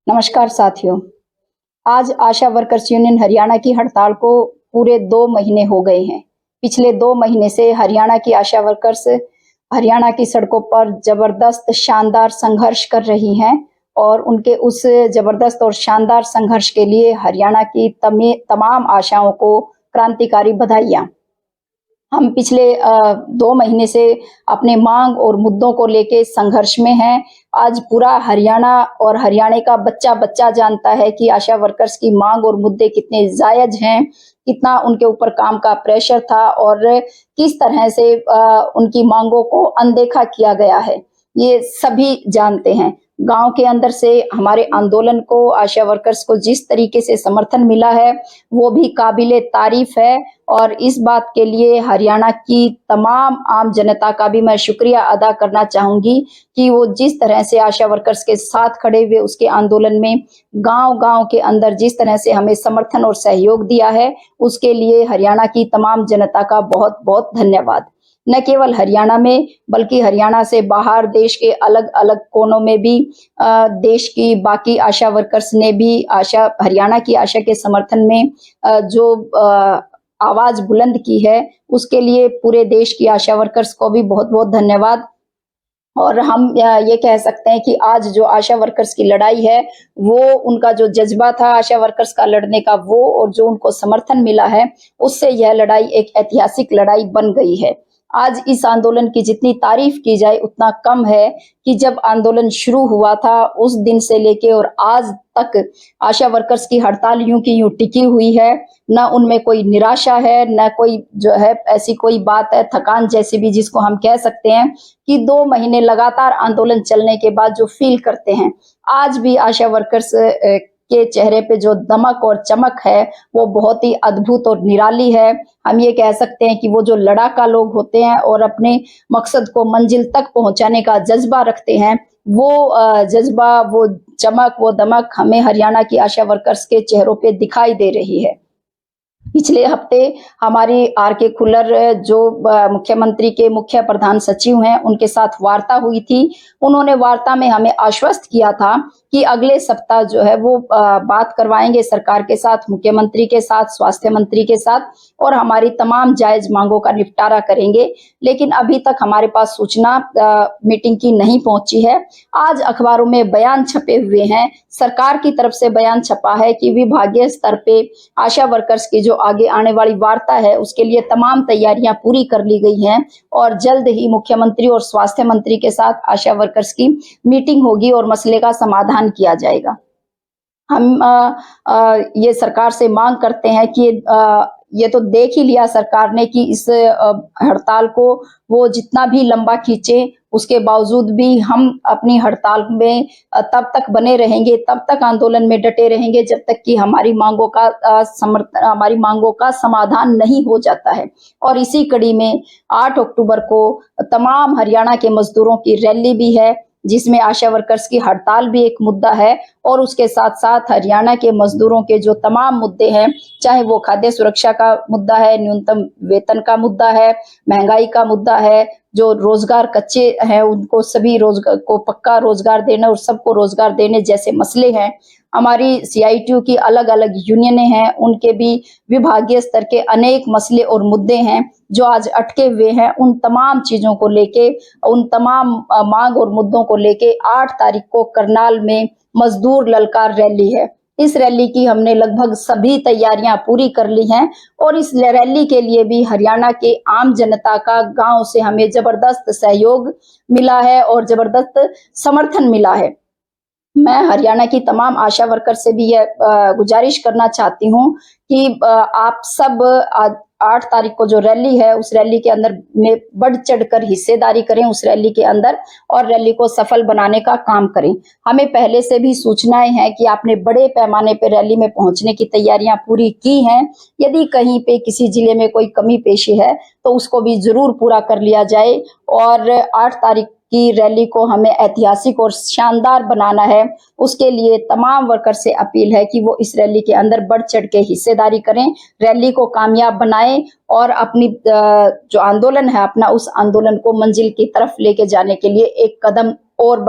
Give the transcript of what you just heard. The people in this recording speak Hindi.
नमस्कार साथियों। आज आशा वर्कर्स यूनियन हरियाणा की हड़ताल को पूरे 2 महीने हो गए हैं। पिछले 2 महीने से हरियाणा की आशा वर्कर्स हरियाणा की सड़कों पर जबरदस्त शानदार संघर्ष कर रही हैं और उनके उस जबरदस्त और शानदार संघर्ष के लिए हरियाणा की तमाम आशाओं को क्रांतिकारी बधाइयाँ। हम पिछले 2 महीने से अपने मांग और मुद्दों को लेके संघर्ष में हैं। आज पूरा हरियाणा और हरियाणा का बच्चा-बच्चा जानता है कि आशा वर्कर्स की मांग और मुद्दे कितने जायज़ हैं, कितना उनके ऊपर काम का प्रेशर था और किस तरह से उनकी मांगों को अनदेखा किया गया है। ये सभी जानते हैं। गाँव के अंदर से हमारे आंदोलन को, आशा वर्कर्स को जिस तरीके से समर्थन मिला है, वो भी काबिले तारीफ़ है और इस बात के लिए हरियाणा की तमाम आम जनता का भी मैं शुक्रिया अदा करना चाहूँगी कि वो जिस तरह से आशा वर्कर्स के साथ खड़े हुए उसके आंदोलन में गाँव-गाँव के अंदर जिस तरह से हमें समर्थन और सहयोग दिया है, उसके लिए हरियाणा की तमाम जनता का बहुत-बहुत धन्यवाद। न केवल हरियाणा में बल्कि हरियाणा से बाहर देश के अलग-अलग कोनों में भी देश की बाकी आशा वर्कर्स ने भी हरियाणा की आशा के समर्थन में जो आवाज बुलंद की है, उसके लिए पूरे देश की आशा वर्कर्स को भी बहुत-बहुत धन्यवाद। और हम ये कह सकते हैं कि आज जो आशा वर्कर्स की लड़ाई है, वो उनका जो जज्बा था आशा वर्कर्स का लड़ने का वो और जो उनको समर्थन मिला है, उससे यह लड़ाई एक ऐतिहासिक लड़ाई बन गई है। आज इस आंदोलन की जितनी तारीफ की जाए उतना कम है कि जब आंदोलन शुरू हुआ था उस दिन से लेके और आज तक आशा वर्कर्स की हड़ताल यूं की यूं टिकी हुई है। न उनमें कोई निराशा है, न कोई जो है ऐसी कोई बात है थकान जैसी भी जिसको हम कह सकते हैं कि 2 महीने लगातार आंदोलन चलने के बाद जो फील करते हैं, आज भी आशा वर्कर्स के चेहरे पे जो दमक और चमक है, वो बहुत ही अद्भुत और निराली है। हम ये कह सकते हैं कि वो जो लड़ाका लोग होते हैं और अपने मकसद को मंजिल तक पहुंचाने का जज्बा रखते हैं, वो जज्बा, वो चमक, वो दमक हमें हरियाणा की आशा वर्कर्स के चेहरों पे दिखाई दे रही है। पिछले हफ्ते हमारी आर.के. खुल्लर जो मुख्यमंत्री के मुख्य प्रधान सचिव हैं, उनके साथ वार्ता हुई थी। उन्होंने वार्ता में हमें आश्वस्त किया था कि अगले सप्ताह जो है वो बात करवाएंगे सरकार के साथ, मुख्यमंत्री के साथ, स्वास्थ्य मंत्री के साथ और हमारी तमाम जायज मांगों का निपटारा करेंगे। लेकिन अभी तक हमारे पास सूचना मीटिंग की नहीं पहुंची है। आज अखबारों में बयान छपे हुए हैं, सरकार की तरफ से बयान छपा है कि विभागीय स्तर पे आशा वर्कर्स की जो आगे आने वाली वार्ता है उसके लिए तमाम तैयारियां पूरी कर ली गई हैं और जल्द ही मुख्यमंत्री और स्वास्थ्य मंत्री के साथ आशा वर्कर्स की मीटिंग होगी और मसले का समाधान किया जाएगा। हम ये सरकार से मांग करते हैं कि ये तो देख ही लिया सरकार ने कि इस हड़ताल को वो जितना भी लंबा खींचे, उसके बावजूद भी हम अपनी हड़ताल में तब तक बने रहेंगे, तब तक आंदोलन में डटे रहेंगे जब तक कि हमारी मांगों का समाधान नहीं हो जाता है। और इसी कड़ी में 8 अक्टूबर को तमाम हरियाणा के मजदूरों की रैली भी है, जिसमें आशा वर्कर्स की हड़ताल भी एक मुद्दा है और उसके साथ-साथ हरियाणा के मजदूरों के जो तमाम मुद्दे हैं, चाहे वो खाद्य सुरक्षा का मुद्दा है, न्यूनतम वेतन का मुद्दा है, महंगाई का मुद्दा है, जो रोजगार कच्चे हैं उनको सभी रोजगार को पक्का रोजगार देना और सबको रोजगार देने जैसे मसले हैं। हमारी सीआईटीयू की अलग-अलग यूनियनें हैं, उनके भी विभागीय स्तर के अनेक मसले और मुद्दे हैं जो आज अटके हुए हैं। उन तमाम चीजों को लेके, उन तमाम मांग और मुद्दों को लेके 8 तारीख को करनाल में मजदूर ललकार रैली है। इस रैली की हमने लगभग सभी तैयारियां पूरी कर ली हैं और इस रैली के लिए भी हरियाणा के आम जनता का गांव से हमें जबरदस्त सहयोग मिला है और जबरदस्त समर्थन मिला है। मैं हरियाणा की तमाम आशा वर्कर से भी यह गुजारिश करना चाहती हूँ कि आप सब 8 तारीख को जो रैली है उस रैली के अंदर में बढ़ चढ़कर हिस्सेदारी करें उस रैली के अंदर और रैली को सफल बनाने का काम करें। हमें पहले से भी सूचनाएं हैं कि आपने बड़े पैमाने पर रैली में पहुंचने की तैयारियां पूरी की हैं। यदि कहीं पे किसी जिले में कोई कमी पेशी है तो उसको भी जरूर पूरा कर लिया जाए और 8 तारीख की रैली को हमें ऐतिहासिक और शानदार बनाना है। उसके लिए तमाम वर्कर से अपील है कि वो इस रैली के अंदर बढ़ चढ़ के हिस्सेदारी करें, रैली को कामयाब बनाएं और अपनी जो आंदोलन है अपना उस आंदोलन को मंजिल की तरफ लेके जाने के लिए एक कदम और